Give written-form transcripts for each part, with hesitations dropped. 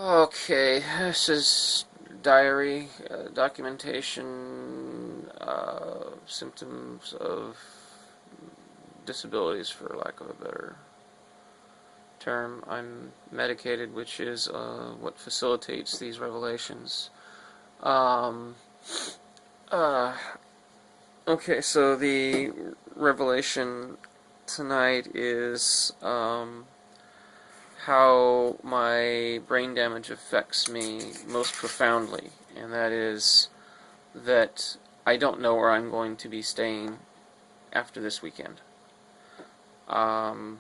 Okay, this is diary, documentation, symptoms of disabilities, for lack of a better term. I'm medicated, which is what facilitates these revelations. Um, uh, okay, so the revelation tonight is how my brain damage affects me most profoundly, and that is that I don't know where I'm going to be staying after this weekend. Um,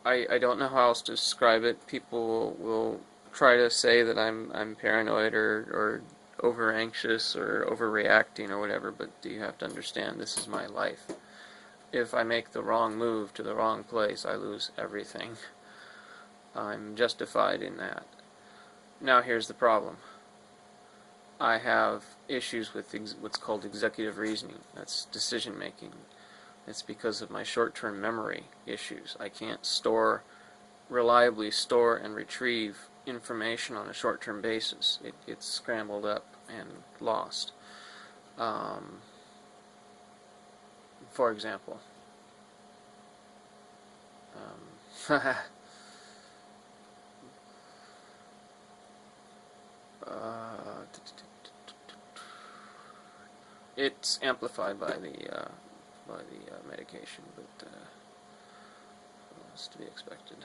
I don't know how else to describe it. People will try to say that I'm paranoid or over anxious or overreacting or whatever, but you have to understand this is my life. If I make the wrong move to the wrong place, I lose everything. I'm justified in that. Now here's the problem. I have issues with what's called executive reasoning. That's decision making. It's because of my short-term memory issues. I can't reliably store and retrieve information on a short-term basis. It gets scrambled up and lost. Um, for example, uh, it's amplified by the medication, but it's to be expected.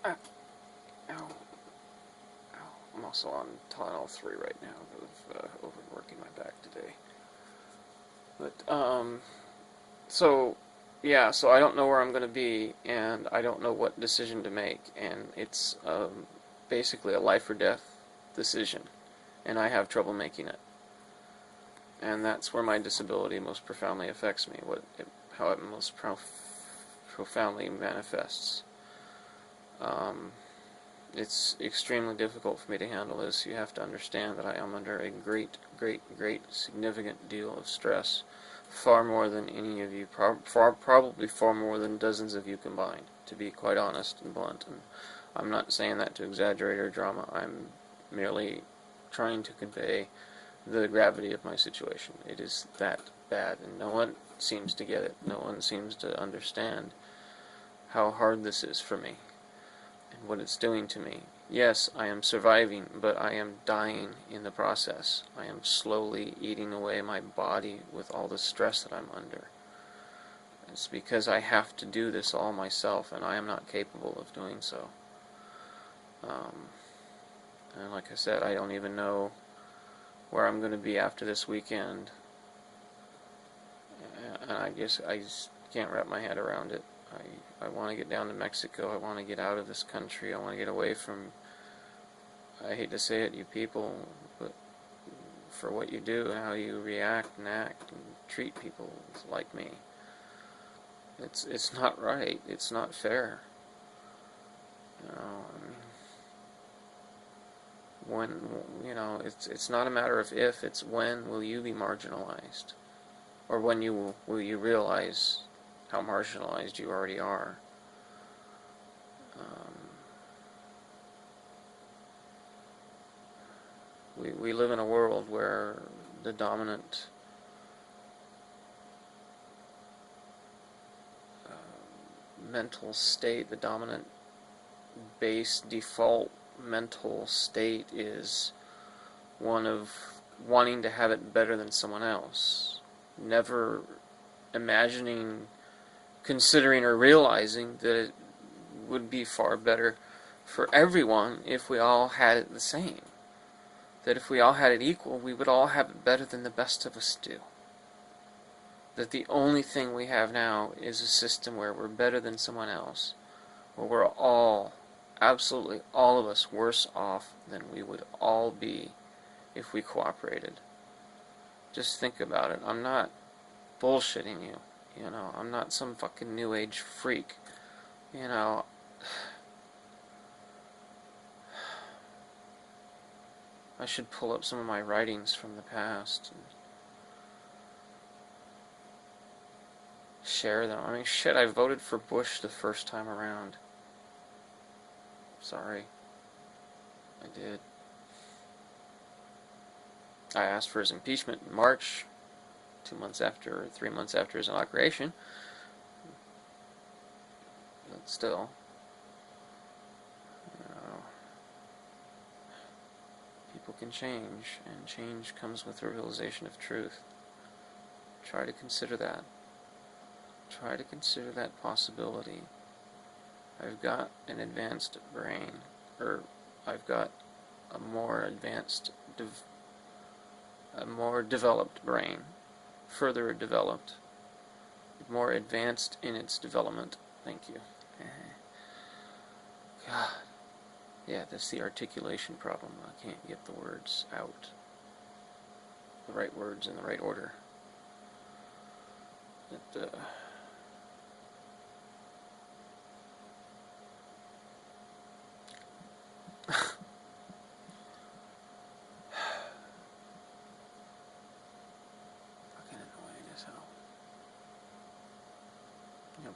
Ah, ow, ow. I'm also on Tylenol 3 right now. I've overworking my back today. But so yeah, so I don't know where I'm going to be, and I don't know what decision to make, and it's basically a life or death decision, and I have trouble making it. And that's where my disability most profoundly affects me, how it most profoundly manifests. Um, it's extremely difficult for me to handle this. You have to understand that I am under a great, significant deal of stress, far more than any of you, probably far more than dozens of you combined, to be quite honest and blunt. And I'm not saying that to exaggerate or drama. I'm merely trying to convey the gravity of my situation. It is that bad, and no one seems to get it. No one seems to understand how hard this is for me and what it's doing to me. Yes, I am surviving, but I am dying in the process. I am slowly eating away my body with all the stress that I'm under. It's because I have to do this all myself, and I am not capable of doing so. And like I said, I don't even know where I'm going to be after this weekend, and I just can't wrap my head around it. I want to get down to Mexico. I want to get out of this country. I want to get away from, I hate to say it, you people, but for what you do, how you react and act and treat people like me. It's not right. It's not fair. You know, when, it's not a matter of if, it's when will you be marginalized, or when will you realize how marginalized you already are. We live in a world where the dominant mental state, the dominant base default mental state is one of wanting to have it better than someone else, never imagining, considering, or realizing that it would be far better for everyone if we all had it the same. That if we all had it equal, we would all have it better than the best of us do. That the only thing we have now is a system where we're better than someone else, where we're all, absolutely all of us, worse off than we would all be if we cooperated. Just think about it. I'm not bullshitting you. I'm not some fucking new age freak. You know, I should pull up some of my writings from the past. share them. I mean, shit, I voted for Bush the first time around. Sorry. I did. I asked for his impeachment in March, 2 months after, 3 months after his inauguration. But still, you know, people can change, and change comes with the realization of truth. Try to consider that. Try to consider that possibility. I've got an advanced brain, or I've got a more advanced, a more developed brain, further developed, more advanced in its development. Thank you. God. Yeah, that's the articulation problem. I can't get the words out. The right words in the right order. It,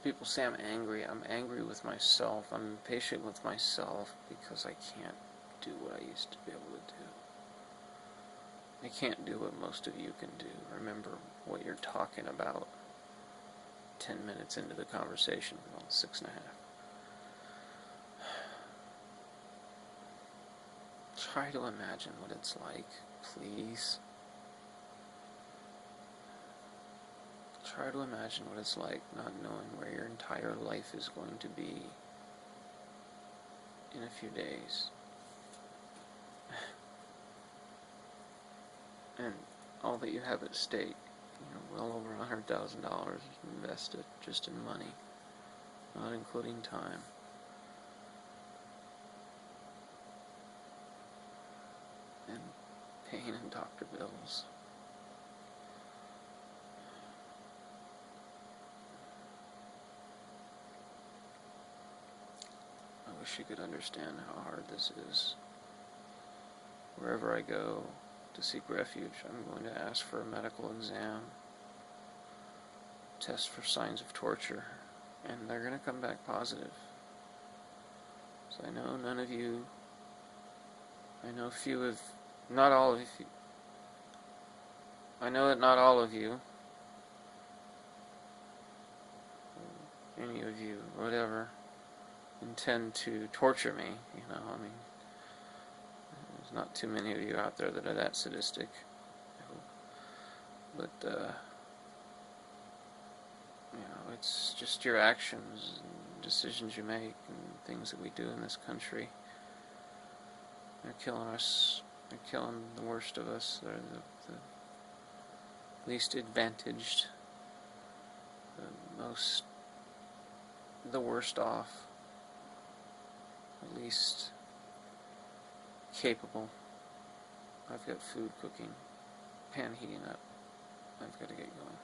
people say I'm angry. I'm angry with myself. I'm impatient with myself because I can't do what I used to be able to do. I can't do what most of you can do. Remember what you're talking about 10 minutes into the conversation. Well, 6.5. Try to imagine what it's like, please. Try to imagine what it's like not knowing where your entire life is going to be in a few days. And all that you have at stake, well over $100,000 invested just in money, not including time. And pain and doctor bills. I wish you could understand how hard this is. Wherever I go to seek refuge, I'm going to ask for a medical exam, test for signs of torture, and they're going to come back positive. So I know none of you, I know few of, not all of you, I know that not all of you, any of you, whatever, intend to torture me, I mean, there's not too many of you out there that are that sadistic, but, it's just your actions and decisions you make and things that we do in this country. They're killing us, they're killing the worst of us, they're the least advantaged, the worst off, the least capable. I've got food cooking, pan heating up. I've got to get going.